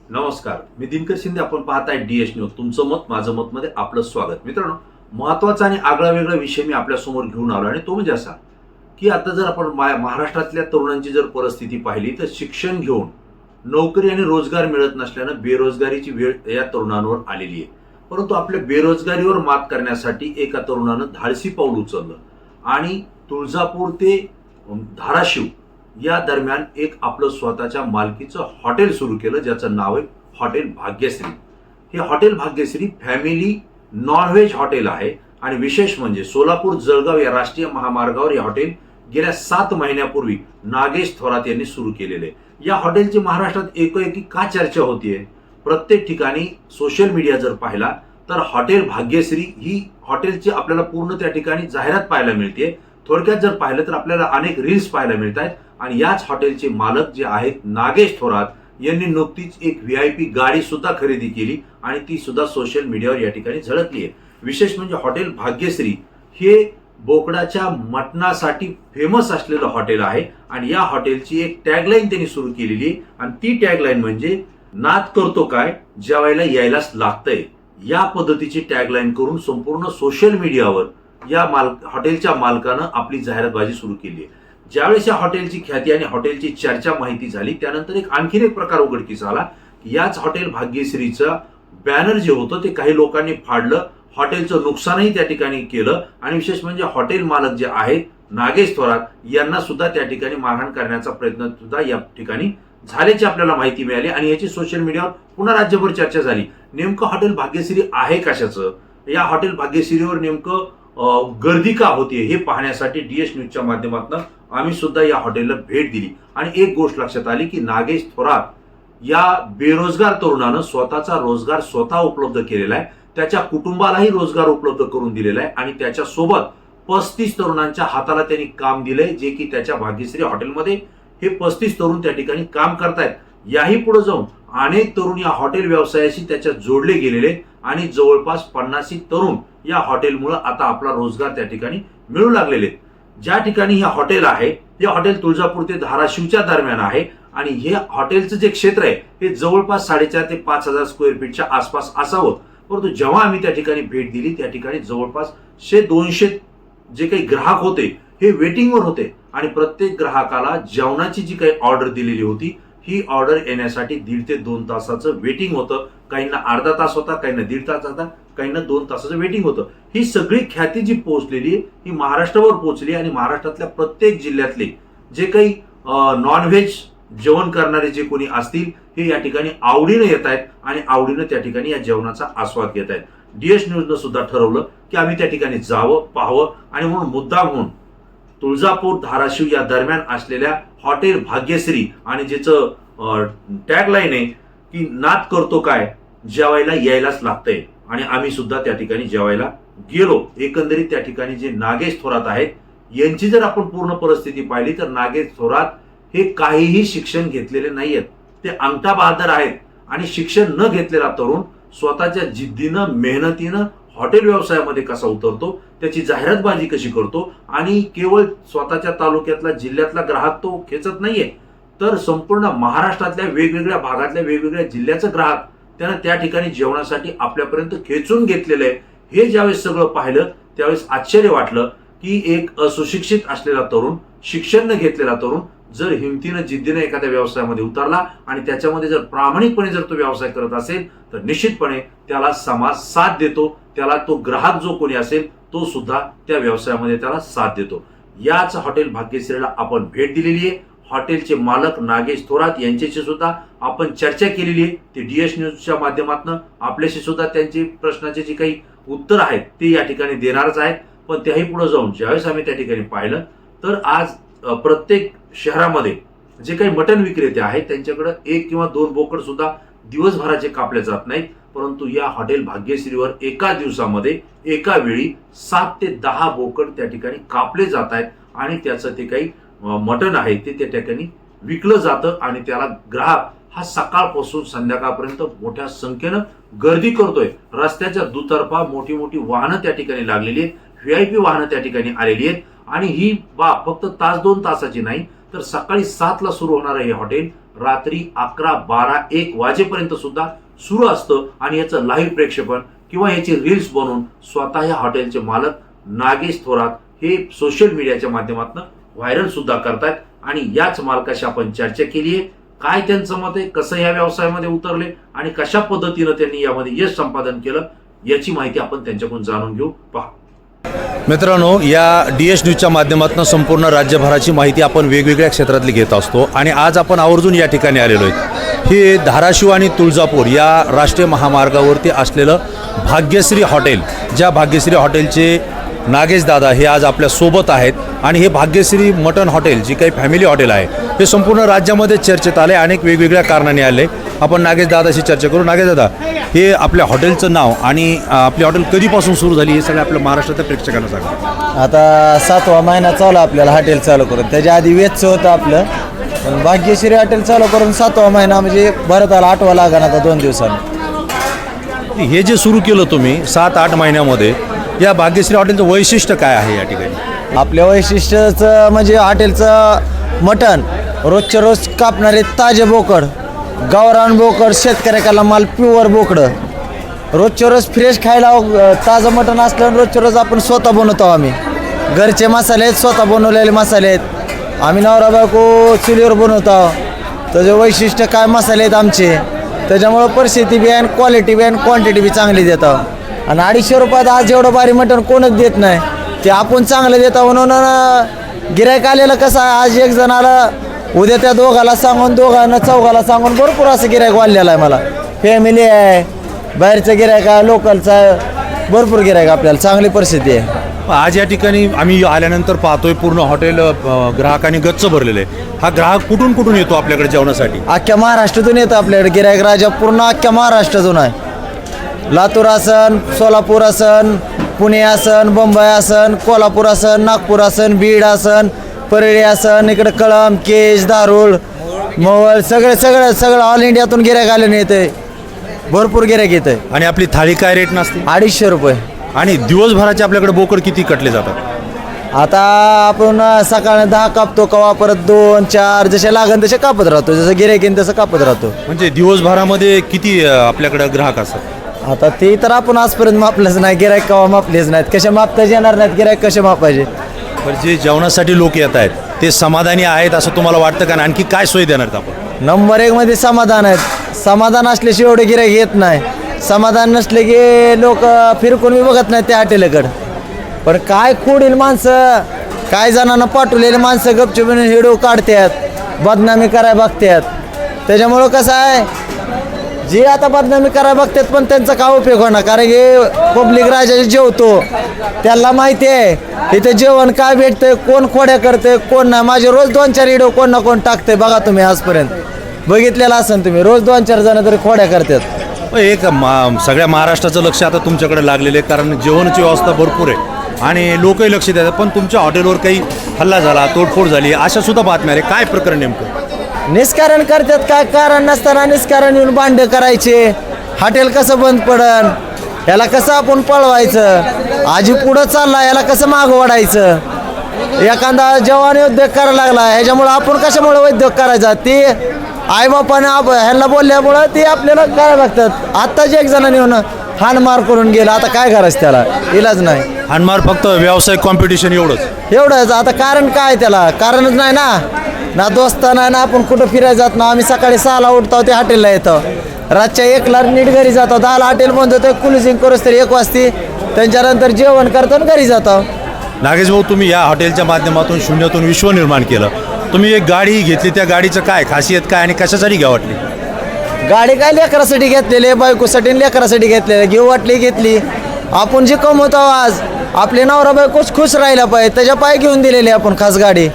नमस्कार, मी दिनकर शिंदे. आपण पाहताय डीएस न्यूज. तुमचं मत माझं मत मध्ये आपलं स्वागत. मित्रांनो, महत्वाचा आणि आगळा वेगळा विषय मी आपल्या समोर घेऊन आलो आणि तो म्हणजे असा की आता जर आपण महाराष्ट्रातल्या तरुणांची जर परिस्थिती पाहिली तर शिक्षण घेऊन नोकरी आणि रोजगार मिळत नसल्यानं बेरोजगारीची वेळ या तरुणांवर आलेली आहे. परंतु आपल्या बेरोजगारीवर मात करण्यासाठी एका तरुणानं धाडसी पाऊल उचललं आणि तुळजापूर ते धाराशिव या दरम्यान एक आपलं स्वतःच्या मालकीचं हॉटेल सुरू केलं, ज्याचं नाव आहे हॉटेल भाग्यश्री. हे hotel Bhagyashree family non veg hotel आहे आणि विशेष म्हणजे सोलापूर जळगाव या राष्ट्रीय महामार्गावर हे हॉटेल गेल्या 7 महिन्यापूर्वी नागेश थोरात यांनी सुरू केलेले. या हॉटेलची महाराष्ट्रात एकोएकी का चर्चा होतीये? प्रत्येक ठिकाणी सोशल मीडिया जर पाहिला तर हॉटेल भाग्यश्री ही हॉटेलची आपल्याला पूर्ण त्या ठिकाणी जाहिरात पाहायला मिळते. थोडक्यात जर पाहिलं तर आपल्याला अनेक रील्स पाहायला मिळत आहेत आणि याच हॉटेलचे मालक जे आहेत नागेश थोरात यांनी नुकतीच एक व्हीआयपी गाडी सुद्धा खरेदी केली आणि ती सुद्धा सोशल मीडियावर या ठिकाणी झळकली आहे. विशेष म्हणजे हॉटेल भाग्यश्री हे बोकडाच्या मटणासाठी फेमस असलेलं हॉटेल आहे आणि या हॉटेलची एक टॅगलाईन त्यांनी सुरू केलेली आहे आणि ती टॅगलाईन म्हणजे नाद करतो काय, जेवायला यायलाच लागतंय. या पद्धतीची टॅगलाईन करून संपूर्ण सोशल मीडियावर या हॉटेलच्या मालकानं आपली जाहिरातबाजी सुरू केली आहे. ज्यावेळेस या हॉटेलची ख्याती आणि हॉटेलची चर्चा माहिती झाली त्यानंतर आणखीन एक प्रकार उघडकीस आला की याच हॉटेल भाग्यश्रीचं बॅनर जे होतं ते काही लोकांनी फाडलं, हॉटेलचं नुकसानही त्या ठिकाणी केलं आणि विशेष म्हणजे हॉटेल मालक जे आहेत नागेश थोरात यांना सुद्धा त्या ठिकाणी मारहाण करण्याचा प्रयत्न सुद्धा या ठिकाणी झाल्याची आपल्याला माहिती मिळाली आणि याची सोशल मीडियावर पुन्हा राज्यभर चर्चा झाली. नेमकं हॉटेल भाग्यश्री आहे कशाचं, या हॉटेल भाग्यश्रीवर नेमकं गर्दी का होतीये हे पाहण्यासाठी डीएस न्यूजच्या माध्यमातून आम्ही सुद्धा या हॉटेलला भेट दिली आणि एक गोष्ट लक्षात आली की नागेश थोरात या बेरोजगार तरुणानं स्वतःचा रोजगार स्वतः उपलब्ध केलेला आहे, त्याच्या कुटुंबालाही रोजगार उपलब्ध करून दिलेला आहे आणि त्याच्या सोबत 35 तरुणांच्या हाताला त्यांनी काम दिलंय, जे की त्याच्या भाग्यश्री हॉटेलमध्ये हे 35 तरुण त्या ठिकाणी काम करतायत. याही पुढे जाऊन अनेक तरुण या हॉटेल व्यवसायाशी त्याच्यात जोडले गेलेले आणि जवळपास 50 तरुण या हॉटेलमुळे आता आपला रोजगार त्या ठिकाणी मिळू लागलेले. ज्या ठिकाणी हे हॉटेल आहे हे हॉटेल तुळजापूर ते धाराशिवच्या दरम्यान आहे आणि हे हॉटेलचं जे क्षेत्र आहे हे जवळपास 4,500 ते 5,000 स्क्वेअर फीटच्या आसपास असावं. परंतु जेव्हा आम्ही त्या ठिकाणी भेट दिली त्या ठिकाणी जवळपास 100-200 जे काही ग्राहक होते हे वेटिंगवर होते आणि प्रत्येक ग्राहकाला जेवणाची जी काही ऑर्डर दिलेली होती ही ऑर्डर येण्यासाठी 1.5 ते 2 तासाचं वेटिंग होतं. काहींना अर्धा तास होता, काहींना 1.5 तास होता, काहींना 2 तासाचं वेटिंग होतं. ही सगळी ख्याती जी पोहोचलेली ही महाराष्ट्रावर पोहोचली आणि महाराष्ट्रातल्या प्रत्येक जिल्ह्यातले जे काही नॉनव्हेज जेवण करणारे जे कोणी असतील हे या ठिकाणी आवडीनं येत आहेत आणि आवडीनं त्या ठिकाणी या जेवणाचा आस्वाद घेत आहेत. डीएस न्यूजनं सुद्धा ठरवलं की आम्ही त्या ठिकाणी जावं, पाहावं आणि म्हणून मुद्दाम होऊन तुळजापूर धाराशिव या दरम्यान असलेल्या हॉटेल भाग्यश्री आणि ज्याचं टॅगलाईन आहे की नाद करतो काय, जेवायला यायलाच लागतंय आणि आम्ही सुद्धा त्या ठिकाणी जेवायला गेलो. एकंदरीत त्या ठिकाणी जे नागेश थोरात आहेत यांची जर आपण पूर्ण परिस्थिती पाहिली तर नागेश थोरात हे काहीही शिक्षण घेतलेले नाहीयेत, ते अंगठा बहादर आहेत आणि शिक्षण न घेतलेला तरुण स्वतःच्या जिद्दीनं मेहनतीनं हॉटेल व्यवसायामध्ये कसा उतरतो, त्याची जाहिरातबाजी कशी करतो आणि केवळ स्वतःच्या तालुक्यातला जिल्ह्यातला ग्राहक तो खेचत नाहीये तर संपूर्ण महाराष्ट्रातल्या वेगवेगळ्या भागातल्या वेगवेगळ्या जिल्ह्याचं ग्राहक त्यानं त्या ठिकाणी जेवणासाठी आपल्यापर्यंत खेचून घेतलेलं आहे. हे ज्यावेळेस सगळं पाहिलं त्यावेळेस आश्चर्य वाटलं की एक असुशिक्षित असलेला तरुण, शिक्षण न घेतलेला तरुण जर हिमतीनं जिद्दीनं एखाद्या व्यवसायामध्ये उतरला आणि त्याच्यामध्ये जर प्रामाणिकपणे जर तो व्यवसाय करत असेल तर निश्चितपणे त्याला समाज साथ देतो, त्याला तो ग्राहक जो कोणी असेल तो सुद्धा त्या व्यवसायामध्ये त्याला साथ देतो. याच हॉटेल भाग्यश्रीला आपण भेट दिलेली आहे. हॉटेलचे मालक नागेश थोरात यांच्याशी सुद्धा आपण चर्चा केलेली आहे. ते डीएस न्यूजच्या माध्यमातून आपल्याशी सुद्धा त्यांचे प्रश्नाचे जे काही उत्तर आहेत ते या ठिकाणी देणारच आहेत. पण त्याही पुढे जाऊन ज्यावेळेस आम्ही त्या ठिकाणी पाहिलं तर आज प्रत्येक शहरामध्ये जे काही मटण विक्रेते आहेत त्यांच्याकडे 1 किंवा 2 बोकड सुद्धा दिवसभराचे कापले जात नाहीत, परंतु या हॉटेल भाग्यश्रीवर एका दिवसामध्ये एका वेळी 7 ते 10 बोकड त्या ठिकाणी कापले जात आहेत आणि त्याचं ते काही मटण आहे ते त्या ठिकाणी विकलं जातं आणि त्याला ग्राहक हा सकाळपासून संध्याकाळपर्यंत मोठ्या संख्येनं गर्दी करतोय. रस्त्याच्या दुतर्फा मोठी मोठी वाहनं त्या ठिकाणी लागलेली आहेत, व्हीआयपी वाहनं त्या ठिकाणी आलेली आहेत आणि ही फक्त तास 2 तासाची नाही तर सकाळी 7 ला सुरू होणारं हे हॉटेल रात्री 11, 12, 1 वाजेपर्यंत सुद्धा सुरू असतं आणि याचं लाईव्ह प्रेक्षेपण किंवा याची रील्स बनवून स्वतः या हॉटेलचे मालक नागेश थोरात हे सोशल मीडियाच्या माध्यमातून व्हायरल सुद्धा करतायत. आणि याच मालकाशी आपण चर्चा केली आहे. काय त्यांचं मत आहे, कसं या व्यवसायामध्ये उतरले आणि कशा पद्धतीनं त्यांनी यामध्ये यश संपादन केलं याची माहिती आपण त्यांच्याकडून जाणून घेऊ. पहा मित्रांनो, या DS न्यूजच्या माध्यमातून संपूर्ण राज्यभराची माहिती आपण वेगवेगळ्या क्षेत्रातली घेत असतो आणि आज आपण आवर्जून या ठिकाणी आलेलो आहे. हे धाराशिव आणि तुळजापूर या राष्ट्रीय महामार्गावरती असलेलं भाग्यश्री हॉटेल, ज्या भाग्यश्री हॉटेलचे नागेश दादा हे आज आपल्या सोबत आहेत. आणि हे भाग्यश्री मटन हॉटेल जी काही फॅमिली हॉटेल आहे हे संपूर्ण राज्यामध्ये चर्चेत आले, अनेक वेगवेगळ्या कारणाने आले. आपण नागेश दादाशी चर्चा करू. नागेश दादा, हे आपल्या हॉटेलचं नाव आणि आपली हॉटेल कधीपासून सुरू झाली हे सगळं आपल्या महाराष्ट्रातल्या प्रेक्षकांना सांगा. आता 7वा महिना चालू आपल्याला हॉटेल चालू करून. त्याच्या आधी वेचचं होतं आपलं, पण भाग्यश्री हॉटेल चालू करून 7वा महिना म्हणजे भरत आला 8वा लागण आता 2 दिवसांनी. हे जे सुरू केलं तुम्ही 7-8 महिन्यामध्ये, या भाग्यश्री हॉटेलचं वैशिष्ट्य काय आहे या ठिकाणी? आपल्या वैशिष्ट्याचं म्हणजे हॉटेलचं मटण रोजच्या रोज कापणारे ताजे बोकड, गावरान बोकड, शेतकऱ्याला माल प्युअर बोकडं, रोजच्या रोज फ्रेश खायला ताजं मटण असलं. रोजच्या रोज आपण स्वतः बनवतो. आम्ही घरचे मसाले आहेत, स्वतः बनवलेले मसाले आहेत. आम्ही नवरा बायको चुलीवर बनवतो. त्याचं वैशिष्ट्य काय मसाले आहेत आमचे, त्याच्यामुळं परिस्थिती बी आणि क्वालिटी बी आणि क्वांटिटी बी चांगली देतो. आणि 250 रुपयात आज जेवढं भारी मटण कोणच देत नाही, ते आपण चांगलं देतो. म्हणून गिऱ्हाईक आलेलं कसं आहे, आज एक जण आला, उद्या त्या दोघाला सांगून, दोघांना चौघाला सांगून भरपूर असं गिऱ्हाईक वाढलेलं आहे. मला फॅमिली आहे, बाहेरचं गिऱ्हाईक आहे, लोकलचं भरपूर गिऱ्हाईक, आपल्याला चांगली परिस्थिती आहे. आज या ठिकाणी आम्ही आल्यानंतर पाहतोय पूर्ण हॉटेल ग्राहकांनी गच्च भरलेलं आहे. हा ग्राहक कुठून कुठून येतो आपल्याकडे जेवणासाठी? अख्ख्या महाराष्ट्रातून येतं आपल्याकडे गिऱ्हाईक. राजा पूर्ण अख्ख्या महाराष्ट्रातून आहे. लातूर असन, सोलापूर असन, पुणे असन, मुंबई असन, कोल्हापूर असन, नागपूर असन, बीड असन, परळी असन, इकडे कळंब, केज, दारुळ, मोवळ, सगळं ऑल इंडियातून गिऱ्हाईक आले येते. भरपूर गिऱ्हाईक येते. आणि आपली थाळी काय रेट नसते? 250 रुपये. आणि दिवसभराचे आपल्याकडे बोकड किती कटले जातात? आता आपण सकाळी 10 कापतो, कवा परत 2, 4 जसे लागन तसे कापत राहतो. जसं गिऱ्हाईक येईन तसं कापत राहतो. म्हणजे दिवसभरामध्ये किती आपल्याकडे ग्राहक असतात? आता ते तर आपण आजपर्यंत मापलंच नाही. गिऱ्हाईक कवा मापलेच नाहीत. कशा मापताच येणार नाहीत. गिऱ्हाईक कसे मापायचे? पण जे जेवणासाठी लोक येत आहेत ते समाधानी आहेत असं तुम्हाला वाटतं का? आणखी काय सोय देणार आपण? नंबर 1 मध्ये समाधान आहेत. समाधान असल्याशिवाय एवढे गिऱ्हाईक येत नाही. समाधान नसले की लोक फिरकून बी बघत नाहीत त्या हॉटेलकडं. पण काय खोडील माणसं, काय जणांना पाठवलेले माणसं गपचूप हिडो काढतात, बदनामी करायला बघतात. त्याच्यामुळं कसं आहे, जे आता बदनामी करायला बघतात पण त्यांचा काय उपयोग होणार? कारण की पब्लिक राजा जेवतो, त्याला माहिती आहे इथे जेवण काय भेटतंय, कोण खोड्या करतंय, कोण नाही. माझे रोज 2-4 व्हिडिओ कोण ना कोण टाकतंय. बघा तुम्ही आजपर्यंत बघितलेला असेल तुम्ही, रोज 2-4 जण तरी खोड्या करतात. एक सगळ्या महाराष्ट्राचं लक्ष आता तुमच्याकडे लागलेलं आहे, कारण जेवणाची व्यवस्था भरपूर आहे आणि लोकही लक्ष देतात. पण तुमच्या हॉटेलवर काही हल्ला झाला, तोडफोड झाली, अशा सुद्धा बातम्या आहे. काय प्रकरण नेमकं? निष्कारण करतात. काय कारण नसताना निष्कारण येऊन भांडे करायचे. हॉटेल कसं बंद पडन, याला कसं आपण पळवायचं, आजी पुढं चालला याला कसं मागं वाढायचं. एखादा जवान उद्योग करायला लागला, ह्याच्यामुळं आपण कशामुळे उद्योग करायचा? ते आईबापाने ह्यांना बोलल्यामुळं ते आपल्याला करायला लागतात. आत्ताच एक जणांनी येऊन हाणमार करून गेला. आता काय करायचं? त्याला इलाज नाही. हाणमार फक्त व्यावसायिक कॉम्पिटिशन एवढंच. आता कारण काय? त्याला कारणच नाही ना दोस्त नाही ना. आपण कुठं फिरायला जात ना. आम्ही सकाळी 6ला उठतो, ते हॉटेलला येतो. रातच्या 1ला नीट घरी जातो. 10ला हॉटेल बंद होतं, क्लोजिंग करूच तरी 1 वाजते. त्यांच्यानंतर जेवण करतो आणि घरी जातो. नागेश भाऊ, तुम्ही या हॉटेलच्या माध्यमातून शून्यातून विश्व निर्माण केलं. तुम्ही एक गाडी घेतली, त्या गाडीचं काय खासियत काय आणि कशासाठी घ्या वाटली? गाडी काय लेकरासाठी घेतलेली, बायकोसाठी लेकरासाठी घेतलेली. घेऊ वाटली घेतली. आपण जे कमवतो आज आपले नवरा बायकोच खुश राहिला पाहिजे, त्याच्या पाय घेऊन दिलेली आपण खास गाडी.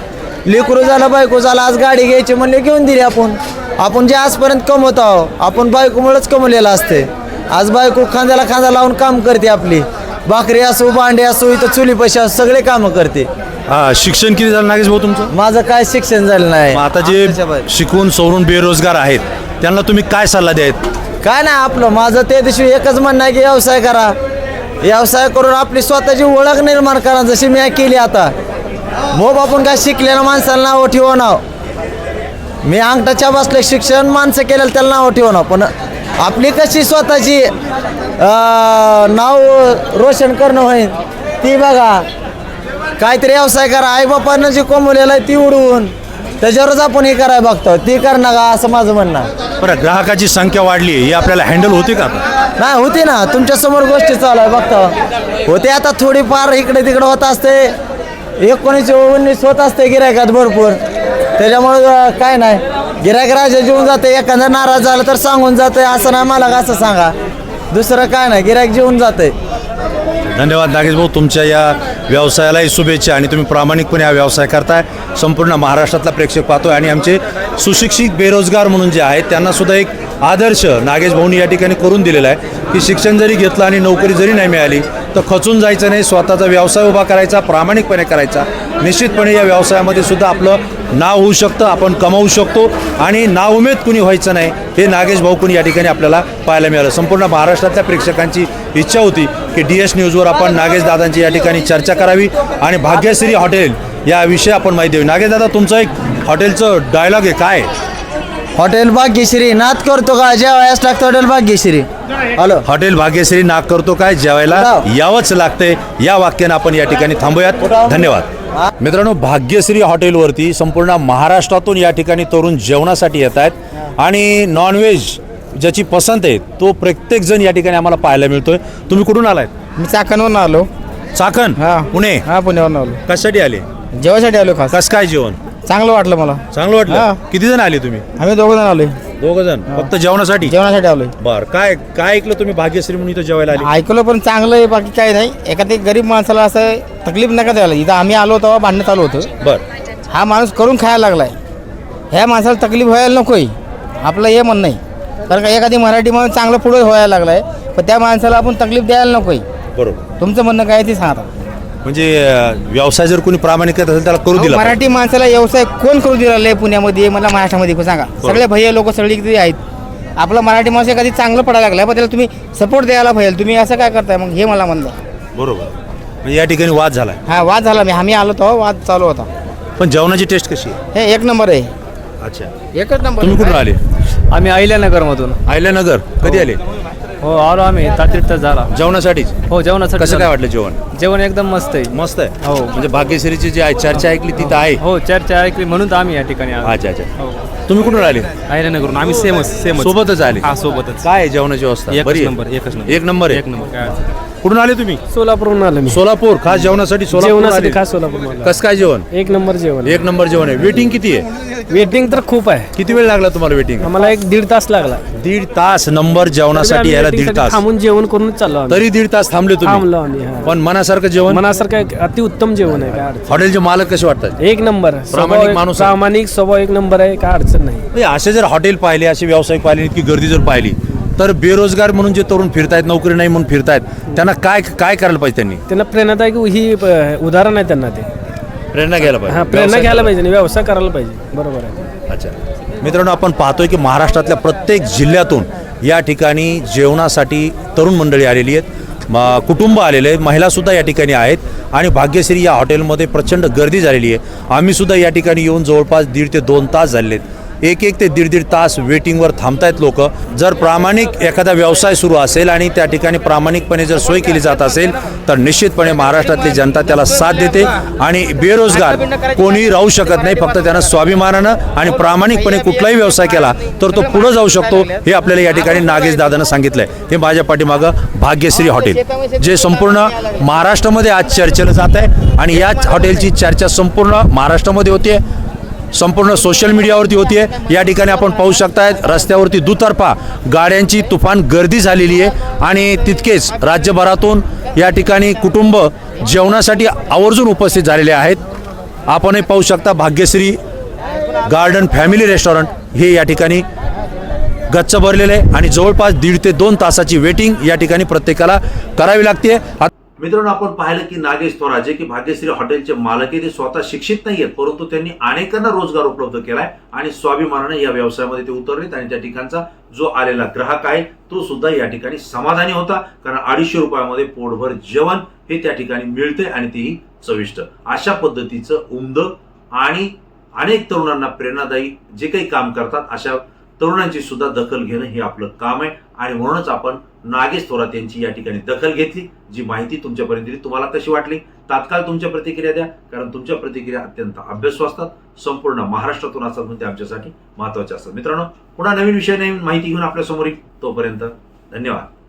लेकरू झाला, बायको झाला, आज गाडी घ्यायची म्हणले घेऊन दिली आपण. आपण जे आजपर्यंत कमवतो आपण बायकोमुळेच कमवलेलं असते. आज बायको खांद्याला खांदा लावून काम करते आपली. भाकरी असो, भांडे असो, इथं चुली पैसे असो, सगळे कामं करते. शिक्षण किती झालं नागेश भाऊ तुमचं? माझं काय शिक्षण झालं नाही. आता जे शिकून सवरून बेरोजगार आहेत त्यांना तुम्ही काय सल्ला द्यायत? काय नाही, आपलं माझं त्या दिवशी एकच म्हणणं आहे की व्यवसाय करा. व्यवसाय करून आपली स्वतःची ओळख निर्माण करा, जशी मी केली आता. मोब आपण काय शिकलेल्या माणसाला नाव ठेवू नाव. मी अंगठाच्या बसले शिक्षण माणसं केलेलं त्याला नाव ठेवू ना, पण आपली कशी स्वतःची नाव रोशन करणं होईल ती बघा. काहीतरी व्यवसाय करा, आईबापानं जे कमवलेलं आहे ती उडवून त्याच्यावरच आपण हे करायला बघतो, ती करणं का असं माझं म्हणणं आहे. बरं, ग्राहकाची संख्या वाढली ही आपल्याला हँडल होते का? नाही होती ना, तुमच्यासमोर गोष्टी चालू आहे बघतो होते. आता थोडीफार इकडे तिकडे होत असते, 19-19 होत असते गिरायकात भरपूर. त्याच्यामुळे काय नाही, गिरायक राजा जेवून जाते. एखादा नाराज झाला तर सांगून जाते, असं नाही मला असं सांगा, दुसरं काय नाही, गिरायक जेवून जाते. धन्यवाद नागेश भाऊ, तुमच्या या व्यवसायालाही शुभेच्छा. आणि तुम्ही प्रामाणिकपणे हा व्यवसाय करताय, संपूर्ण महाराष्ट्रातला प्रेक्षक पाहतोय. आणि आमचे सुशिक्षित बेरोजगार म्हणून जे आहेत त्यांना सुद्धा एक आदर्श नागेश भाऊनी या ठिकाणी करून दिलेला आहे की शिक्षण जरी घेतलं आणि नोकरी जरी नाही मिळाली तर खचून जायचं नाही, स्वतःचा व्यवसाय उभा करायचा, प्रामाणिकपणे करायचा. निश्चितपणे या व्यवसायामध्ये सुद्धा आपलं नाव होऊ शकतं, आपण कमावू शकतो आणि नाउमेद कुणी व्हायचं नाही हे नागेश भाऊ कुणी या ठिकाणी आपल्याला पाहायला मिळालं. संपूर्ण महाराष्ट्रातल्या प्रेक्षकांची इच्छा होती की DS न्यूजवर आपण नागेश दादांची या ठिकाणी चर्चा करावी आणि भाग्यश्री हॉटेल याविषयी आपण माहिती द्यावी. नागेश दादा, तुमचं एक हॉटेलचं डायलॉग आहे, काय? हॉटेल भाग्यश्री नाद करतो का जेवायच लागतं, hotel Bhagyashree. Hello, hotel Bhagyashree नाक करतो काय, जेवायला यावंच लागतंय. या वाक्यानं आपण या ठिकाणी थांबूयात. धन्यवाद. मित्रांनो, भाग्यश्री हॉटेलवरती संपूर्ण महाराष्ट्रातून या ठिकाणी तरुण जेवणासाठी येत आहेत आणि नॉनव्हेज ज्याची पसंत आहे तो प्रत्येक जण या ठिकाणी आम्हाला पाहायला मिळतोय. तुम्ही कुठून आलात? मी चाकणवरून आलो. चाकण? हा. पुणे? हा, पुण्यावरून आलो. कशासाठी आले? जेवायसाठी आलो खास. कसं काय जेवण? चांगलं वाटलं मला. चांगलं वाटलं? हा. किती जण आले तुम्ही? आम्ही 2 जण आलोय. 2 जण? फक्त जेवणासाठी? जेवणासाठी आलोय. बर, काय काय ऐकलं तुम्ही भाग्यश्री म्हणून इथं जेवायला आले? ऐकलं पण चांगलं आहे, बाकी काही नाही. एखादी गरीब माणसाला असं तकलीफ नका द्यायला. इथं आम्ही आलो तेव्हा भांडणं चालू होतं. बर, हा माणूस करून खायला लागलाय, ह्या माणसाला तकलीफ व्हायला नकोय, आपलं हे म्हणणं नाही. कारण का एखादी मराठी माणूस चांगलं पुढे व्हायला लागलाय, पण त्या माणसाला आपण तकलीफ द्यायला नकोय. बरोबर. तुमचं म्हणणं काय ते सांगा. म्हणजे व्यवसाय जर कोणी प्रामाणिक करत असेल त्याला करू दिला पाहिजे. मराठी माणसाला व्यवसाय कोण करू दिला आहे पुण्यामध्ये, मला महाराष्ट्रामध्ये सांगा. सगळे भैया लोक सगळे किती आहेत. आपला मराठी माणूस एखादी चांगलं पडायला लागलाय, पण त्याला तुम्ही सपोर्ट द्यायला पाहिजे. तुम्ही असं काय करताय मग, हे मला म्हणलं. बरोबर. म्हणजे या ठिकाणी वाद झाला. हा, वाद झाला. आम्ही आलो तेव्हा वाद चालू होता. पण जेवणाची टेस्ट कशी आहे? हे 1 नंबर आहे. अच्छा, एकच नंबर. तुम्ही कुठून आले? आम्ही अहिल्यानगरमधून. अहिल्यानगर? कधी आले? हो, आलो आम्ही 7-8 तास झाला. जेवणासाठीच? हो, जेवणासाठी. कसं काय वाटलं जेवण? जेवण एकदम मस्त आहे. मस्त आहे. हो. म्हणजे भाग्यश्रीची जी आहे चर्चा ऐकली तिथं आहे? हो, चर्चा ऐकली म्हणून तर आम्ही या ठिकाणी आलो. अच्छा अच्छा. हो, तुम्ही कुठून आले? अहिल्यानगरहून. आम्ही सेमच सोबतच आले? हा, सोबतच. काय आहे जेवणाची व्यवस्था? एकच बरी आहे? नंबर, एकच नंबर. एक नंबर आहे. एक नंबर. काय अडचण नाही. कुठून आले तुम्ही? सोलापूरहून आलो मी. सोलापूर? खास जेवणासाठी सोलापूर जेवणासाठी आले? खास सोलापूर. कसं काय जेवण? 1 नंबर जेवण. 1 नंबर जेवण आहे. वेटिंग किती आहे? वेटिंग तर खूप आहे. किती वेळ लागला तुम्हाला वेटिंग? आम्हाला 1-1.5 तास लागला. 1.5 तास नंबर जेवणासाठी यायला? 1.5 तास थांबून जेवण करूनच चाललो आम्ही. तरी 1.5 तास थांबले थांबलो तुम्ही? आम्ही. हा. पण मनासारखं जेवण? मनासारखं अतिउत्तम जेवण आहे. काय अडचण. हॉटेलचे मालक कसे वाटतात? 1 नंबर. प्रामाणिक माणूस आहे. प्रामाणिक स्वभाव 1 नंबर आहे. काय अडचण नाही. म्हणजे असे जर हॉटेल पाहिले, असे व्यावसायिक पाहिले, इतकी गर्दी जर पाहिली तर बेरोजगार म्हणून जे तरुण फिरतायत, नोकरी नाही म्हणून फिरतायत, त्यांना काय काय करायला पाहिजे? त्यांनी त्यांना प्रेरणादायक ही उदाहरण आहे त्यांना. ते प्रेरणा घ्यायला हा, पाहिजे. प्रेरणा घ्यायला पाहिजे आणि व्यवसाय करायला पाहिजे. बरोबर आहे. अच्छा मित्रांनो, आपण पाहतोय की महाराष्ट्रातल्या प्रत्येक जिल्ह्यातून या ठिकाणी जेवणासाठी तरुण मंडळी आलेली आहेत, कुटुंब आलेले आहेत, महिलासुद्धा या ठिकाणी आहेत आणि भाग्यश्री या हॉटेलमध्ये प्रचंड गर्दी झालेली आहे. आम्हीसुद्धा या ठिकाणी येऊन जवळपास 1.5 ते 2 तास झालेले आहेत. 1 ते 1.5 तास वेटिंगवर थांबतायत लोक. जर प्रामाणिक एखादा व्यवसाय सुरू असेल आणि त्या ठिकाणी प्रामाणिकपणे जर सोय केली जात असेल तर निश्चितपणे महाराष्ट्रातली जनता त्याला साथ देते आणि बेरोजगार कोणी राहू शकत नाही. फक्त त्यानं स्वाभिमानानं आणि प्रामाणिकपणे कुठलाही व्यवसाय केला तर तो पुढे जाऊ शकतो, हे आपल्याला या ठिकाणी नागेश दादानं सांगितलंय. हे माझ्या पाठीमागं भाग्यश्री हॉटेल जे संपूर्ण महाराष्ट्रामध्ये आज चर्चेला जात आहे आणि याच हॉटेलची चर्चा संपूर्ण महाराष्ट्रामध्ये होते, संपूर्ण सोशल मीडियावरती होतीये. या ठिकाणी आपण पाहू शकताय रस्त्यावरती दुतर्फा गाड्यांची तुफान गर्दी झालेली आहे आणि तितकेच राज्यभरातून या ठिकाणी कुटुंब जेवणासाठी आवर्जून उपस्थित झालेले आहेत. आपणही पाहू शकता भाग्यश्री गार्डन फॅमिली रेस्टॉरंट हे या ठिकाणी गच्च भरलेलं आहे आणि जवळपास 1.5 ते 2 तासाची वेटिंग या ठिकाणी प्रत्येकाला करावी लागते. मित्रांनो, आपण पाहिलं की नागेश थोरात जे की भाग्यश्री हॉटेलचे मालक आहे, ते स्वतः शिक्षित नाही आहेत, परंतु त्यांनी अनेकांना रोजगार उपलब्ध केलाय आणि स्वाभिमानाने या व्यवसायामध्ये ते उतरलेत आणि त्या ठिकाणचा जो आलेला ग्राहक आहे तो सुद्धा या ठिकाणी समाधानी होता. कारण 250 रुपयामध्ये पोटभर जेवण हे त्या ठिकाणी मिळते आणि तेही चविष्ट. अशा पद्धतीचं उमदं आणि अनेक तरुणांना प्रेरणादायी जे काही काम करतात अशा तरुणांची सुद्धा दखल घेणं हे आपलं काम आहे. आणि म्हणूनच आपण नागेश थोरात यांची या ठिकाणी दखल घेतली. जी माहिती तुमच्यापर्यंत दिली तुम्हाला कशी वाटली तात्काळ तुमच्या प्रतिक्रिया द्या, कारण तुमच्या प्रतिक्रिया अत्यंत अभ्यासू असतात, संपूर्ण महाराष्ट्रातून असतात, म्हणजे आमच्यासाठी महत्त्वाच्या असतात. मित्रांनो, पुन्हा नवीन विषय नवीन माहिती घेऊन आपल्या समोर येईल. तोपर्यंत धन्यवाद.